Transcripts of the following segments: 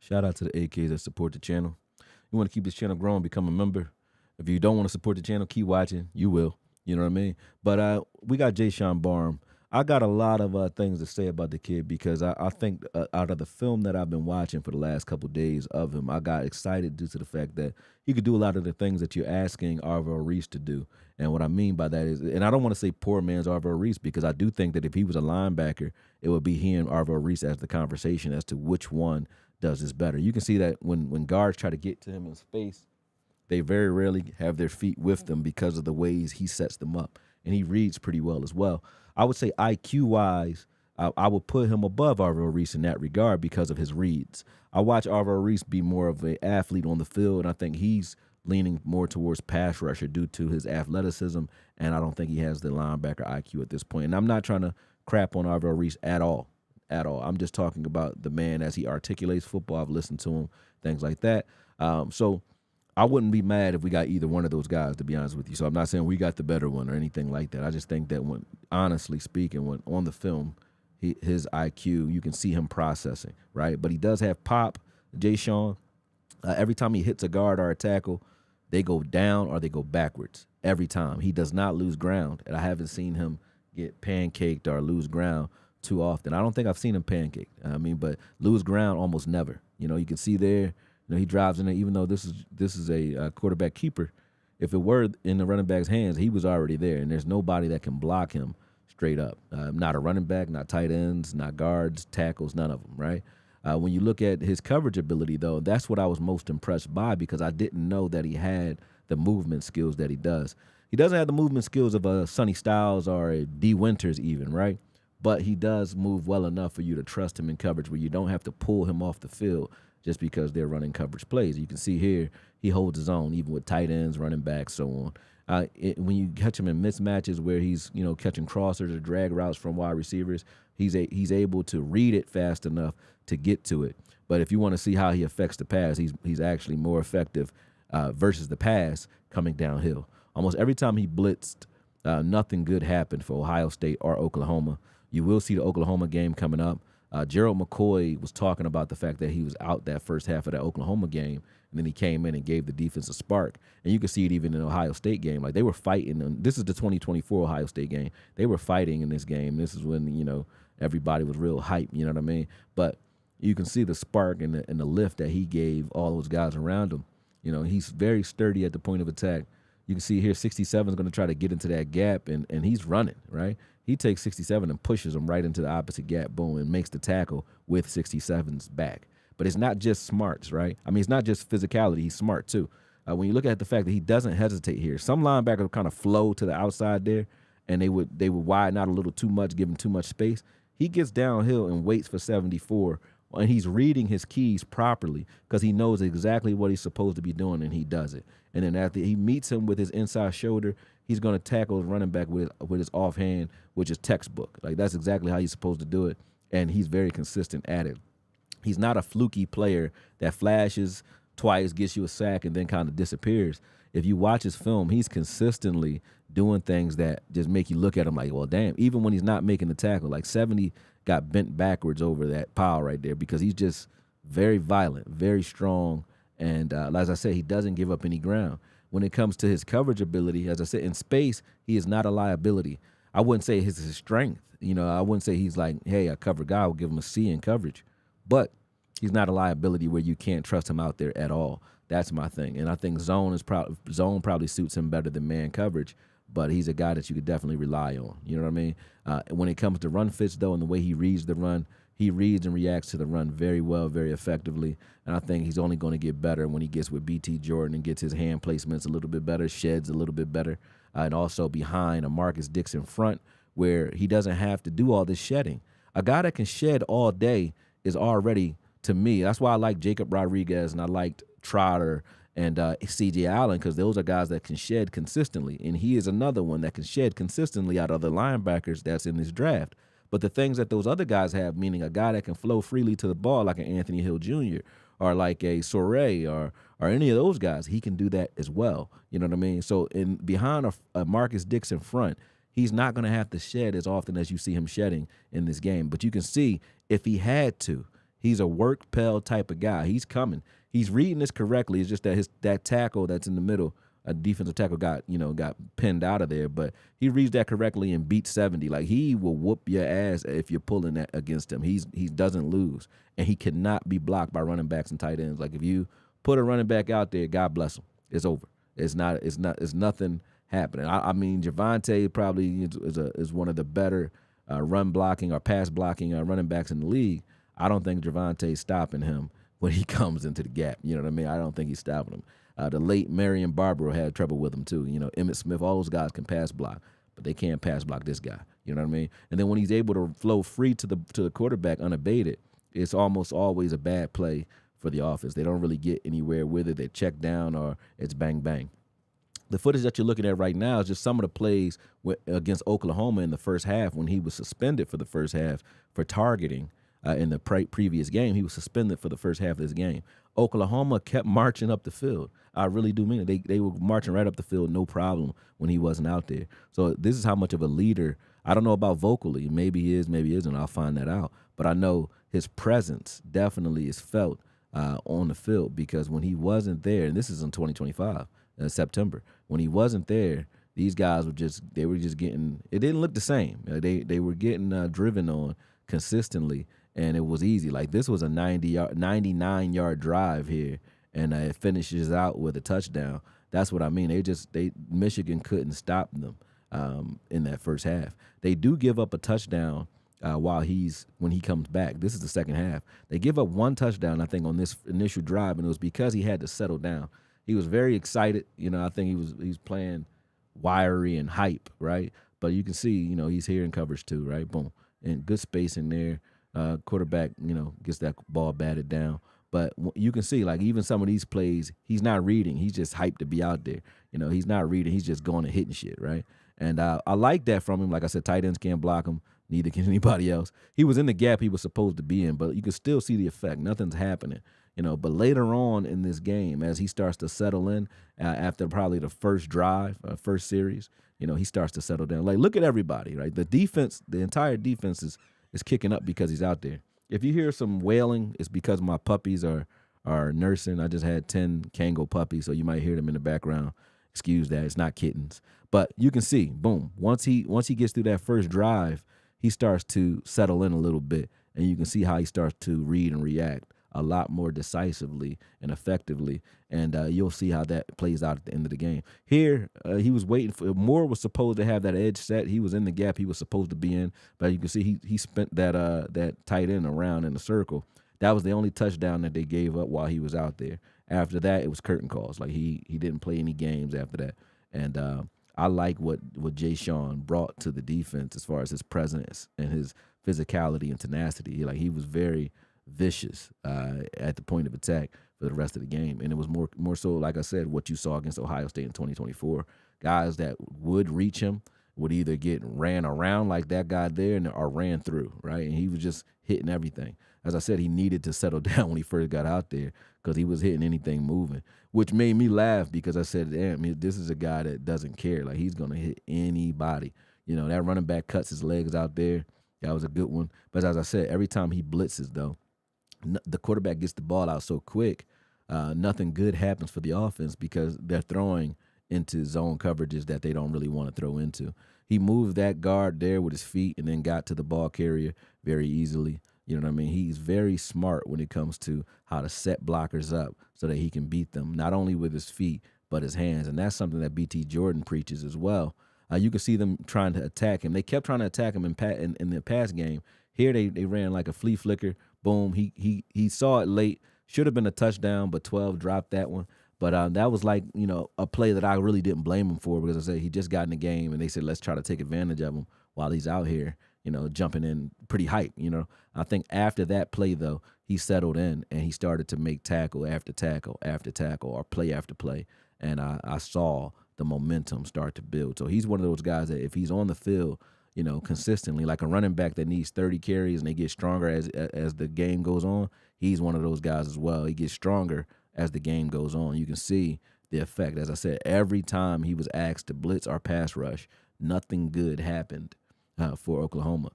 Shout out to the AKs that support the channel. You want to keep this channel growing, become a member. If you don't want to support the channel, keep watching. You will. You know what I mean? But we got Jaishawn Barham. I got a lot of things to say about the kid because I think out of the film that I've been watching for the last couple of days of him, I got excited due to the fact that he could do a lot of the things that you're asking Arvell Reese to do. And what I mean by that is, and I don't want to say poor man's Arvell Reese because I do think that if he was a linebacker, it would be he and Arvell Reese as the conversation as to which one does this better. You can see that when guards try to get to him in space, they very rarely have their feet with them because of the ways he sets them up. And he reads pretty well as well. I would say IQ-wise, I would put him above Arvell Reese in that regard because of his reads. I watch Arvell Reese be more of an athlete on the field, and I think he's leaning more towards pass rusher due to his athleticism, and I don't think he has the linebacker IQ at this point. And I'm not trying to crap on Arvell Reese at all. I'm just talking about the man as he articulates football. I've listened to him, things like that. So I wouldn't be mad if we got either one of those guys, to be honest with you. So I'm not saying we got the better one or anything like that. I just think that when, honestly speaking, when on the film, his IQ, you can see him processing, right? But he does have pop, Jaishawn. Every time he hits a guard or a tackle, they go down or they go backwards every time. He does not lose ground, and I haven't seen him get pancaked or lose ground too often. I don't think I've seen him pancaked. But lose ground almost never. You know, you can see there. You know, he drives in there, even though this is a quarterback keeper. If it were in the running back's hands, he was already there, and there's nobody that can block him straight up. Not a running back, not tight ends, not guards, tackles, none of them, right? When you look at his coverage ability, though, that's what I was most impressed by because I didn't know that he had the movement skills that he does. He doesn't have the movement skills of a Sonny Styles or a D. Winters even, right? But he does move well enough for you to trust him in coverage where you don't have to pull him off the field just because they're running coverage plays. You can see here he holds his own, even with tight ends, running backs, so on. When you catch him in mismatches where he's catching crossers or drag routes from wide receivers, he's able to read it fast enough to get to it. But if you want to see how he affects the pass, he's actually more effective versus the pass coming downhill. Almost every time he blitzed, nothing good happened for Ohio State or Oklahoma. You will see the Oklahoma game coming up. Gerald McCoy was talking about the fact that he was out that first half of that Oklahoma game, and then he came in and gave the defense a spark. And you can see it even in the Ohio State game. Like, they were fighting. And this is the 2024 Ohio State game. They were fighting in this game. This is when, everybody was real hype, you know what I mean? But you can see the spark and the lift that he gave all those guys around him. He's very sturdy at the point of attack. You can see here 67 is going to try to get into that gap, and he's running, right? He takes 67 and pushes him right into the opposite gap, boom, and makes the tackle with 67's back. But it's not just smarts, right? I mean, it's not just physicality. He's smart, too. When you look at the fact that he doesn't hesitate here, some linebackers kind of flow to the outside there, and they would widen out a little too much, give him too much space. He gets downhill and waits for 74, and he's reading his keys properly because he knows exactly what he's supposed to be doing, and he does it. And then after he meets him with his inside shoulder, he's going to tackle his running back with his offhand, which is textbook. Like, that's exactly how he's supposed to do it, and he's very consistent at it. He's not a fluky player that flashes twice, gets you a sack, and then kind of disappears. If you watch his film, he's consistently doing things that just make you look at him like, well, damn, even when he's not making the tackle. Like, 70 got bent backwards over that pile right there because he's just very violent, very strong, and as I said, he doesn't give up any ground. When it comes to his coverage ability, as I said, in space, he is not a liability. I wouldn't say it's his strength. I wouldn't say he's like, hey, a cover guy will give him a C in coverage. But he's not a liability where you can't trust him out there at all. That's my thing. And I think zone probably suits him better than man coverage, but he's a guy that you could definitely rely on. You know what I mean? When it comes to run fits, though, and the way he reads the run, he reads and reacts to the run very well, very effectively. And I think he's only going to get better when he gets with B.T. Jordan and gets his hand placements a little bit better, sheds a little bit better, and also behind a Marcus Dixon front where he doesn't have to do all this shedding. A guy that can shed all day is already, to me, that's why I like Jacob Rodriguez and I liked Trotter and C.J. Allen, because those are guys that can shed consistently. And he is another one that can shed consistently out of the linebackers that's in this draft. But the things that those other guys have, meaning a guy that can flow freely to the ball like an Anthony Hill Jr. or like a Soray or any of those guys, he can do that as well. You know what I mean? So behind a Marcus Dixon front, he's not going to have to shed as often as you see him shedding in this game. But you can see if he had to, He's a work pell type of guy. He's coming. He's reading this correctly. It's just that that tackle that's in the middle, a defensive tackle got pinned out of there, but he reads that correctly and beats 70. Like, he will whoop your ass if you're pulling that against him. He doesn't lose, and he cannot be blocked by running backs and tight ends. Like, if you put a running back out there, God bless him. It's over. It's nothing happening. I mean, Javonte probably is one of the better run blocking or pass blocking running backs in the league. I don't think Javonte's stopping him when he comes into the gap. You know what I mean? I don't think he's stopping him. The late Marion Barbaro had trouble with him too. Emmitt Smith, all those guys can pass block, but they can't pass block this guy. You know what I mean? And then when he's able to flow free to the quarterback unabated, it's almost always a bad play for the offense. They don't really get anywhere with it. They check down or it's bang, bang. The footage that you're looking at right now is just some of the plays against Oklahoma in the first half when he was suspended for the first half for targeting in the previous game. He was suspended for the first half of this game. Oklahoma kept marching up the field. I really do mean it. They were marching right up the field, no problem, when he wasn't out there. So this is how much of a leader. I don't know about vocally. Maybe he is, maybe he isn't. I'll find that out. But I know his presence definitely is felt on the field, because when he wasn't there, and this is in 2025, September, when he wasn't there, these guys were just getting, it didn't look the same. They were getting driven on consistently, and it was easy. Like, this was a 99-yard drive here, and it finishes out with a touchdown. That's what I mean. Michigan couldn't stop them in that first half. They do give up a touchdown when he comes back. This is the second half. They give up one touchdown, I think, on this initial drive, and it was because he had to settle down. He was very excited. I think he's playing wiry and hype, right? But you can see, he's here in coverage too, right? Boom. And good space in there. Quarterback, gets that ball batted down. But you can see, like, even some of these plays, he's not reading. He's just hyped to be out there. He's not reading. He's just going and hitting shit, right? And I like that from him. Like I said, tight ends can't block him. Neither can anybody else. He was in the gap he was supposed to be in, but you can still see the effect. Nothing's happening. But later on in this game, as he starts to settle in after probably the first drive, first series, he starts to settle down. Like, look at everybody, right? The defense, the entire defense is kicking up because he's out there. If you hear some wailing, it's because my puppies are nursing. I just had 10 Kango puppies, so you might hear them in the background. Excuse that. It's not kittens. But you can see, boom, once he gets through that first drive, he starts to settle in a little bit, and you can see how he starts to read and react a lot more decisively and effectively, and you'll see how that plays out at the end of the game. Here, he was waiting for Moore was supposed to have that edge set. He was in the gap he was supposed to be in, but you can see he spent that tight end around in a circle. That was the only touchdown that they gave up while he was out there. After that, it was curtain calls. Like, he didn't play any games after that, and I like what Jaishawn brought to the defense as far as his presence and his physicality and tenacity. He was very vicious at the point of attack for the rest of the game. And it was more so, like I said, what you saw against Ohio State in 2024. Guys that would reach him would either get ran around like that guy there or ran through, right? And he was just hitting everything. As I said, he needed to settle down when he first got out there because he was hitting anything moving, which made me laugh because I said, damn, this is a guy that doesn't care. Like, he's going to hit anybody. That running back cuts his legs out there. That was a good one. But as I said, every time he blitzes, though, the quarterback gets the ball out so quick, nothing good happens for the offense because they're throwing into zone coverages that they don't really want to throw into. He moved that guard there with his feet and then got to the ball carrier very easily. You know what I mean? He's very smart when it comes to how to set blockers up so that he can beat them, not only with his feet, but his hands. And that's something that B.T. Jordan preaches as well. You can see them trying to attack him. They kept trying to attack him in the pass game. Here they ran like a flea flicker. Boom. He saw it late. Should have been a touchdown, but 12 dropped that one. But that was like, a play that I really didn't blame him for because I said he just got in the game and they said, let's try to take advantage of him while he's out here, jumping in pretty hype, I think after that play, though, he settled in and he started to make tackle after tackle after tackle or play after play. And I saw the momentum start to build. So he's one of those guys that if he's on the field, consistently, like a running back that needs 30 carries and they get stronger as the game goes on, he's one of those guys as well. He gets stronger as the game goes on. You can see the effect. As I said, every time he was asked to blitz or pass rush, nothing good happened for Oklahoma.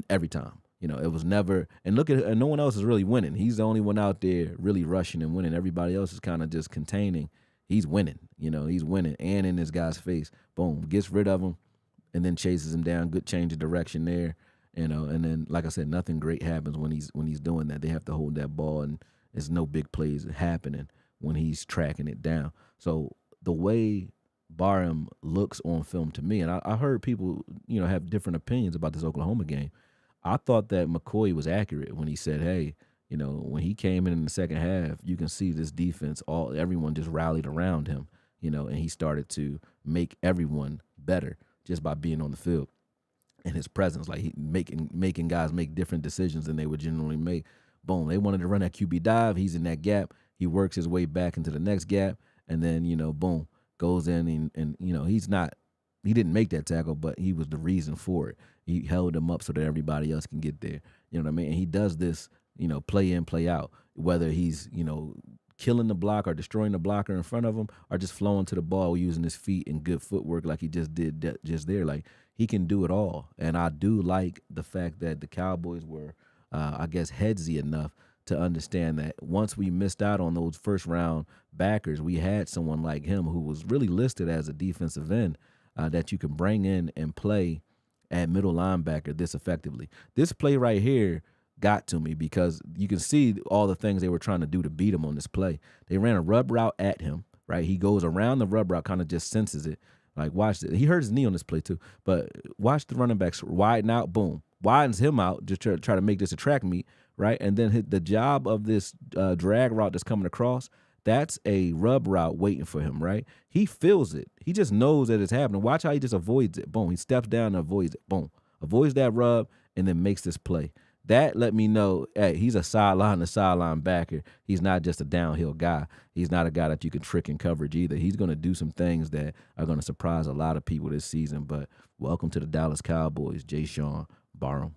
Every time. It was never, and look at, and no one else is really winning. He's the only one out there really rushing and winning. Everybody else is kind of just containing. He's winning, he's winning, and in this guy's face, boom, gets rid of him, and then chases him down. Good change of direction there, and then like I said, nothing great happens when he's doing that. They have to hold that ball, and there's no big plays happening when he's tracking it down. So the way Barham looks on film to me, and I heard people, have different opinions about this Oklahoma game. I thought that McCoy was accurate when he said, hey, when he came in the second half, you can see this defense, everyone just rallied around him, and he started to make everyone better just by being on the field and his presence, like he making guys make different decisions than they would generally make. Boom, they wanted to run that QB dive. He's in that gap. He works his way back into the next gap, and then, boom, goes in and he didn't make that tackle, but he was the reason for it. He held him up so that everybody else can get there. You know what I mean? And he does this, play in, play out, whether he's, killing the block or destroying the blocker in front of him or just flowing to the ball using his feet and good footwork like he just did just there. Like, he can do it all. And I do like the fact that the Cowboys were, I guess, headsy enough to understand that once we missed out on those first-round backers, we had someone like him who was really listed as a defensive end that you can bring in and play at middle linebacker this effectively. This play right here got to me because you can see all the things they were trying to do to beat him on this play. They ran a rub route at him, right? He goes around the rub route, kind of just senses it. Like, watch it. He hurt his knee on this play too, but watch the running backs widen out, boom. Widens him out, just try to make this a track meet, right? And then the job of this drag route that's coming across, that's a rub route waiting for him, right? He feels it. He just knows that it's happening. Watch how he just avoids it. Boom. He steps down and avoids it. Boom. Avoids that rub and then makes this play. That let me know, hey, he's a sideline to sideline backer. He's not just a downhill guy. He's not a guy that you can trick in coverage either. He's going to do some things that are going to surprise a lot of people this season. But welcome to the Dallas Cowboys, Jaishawn Barham.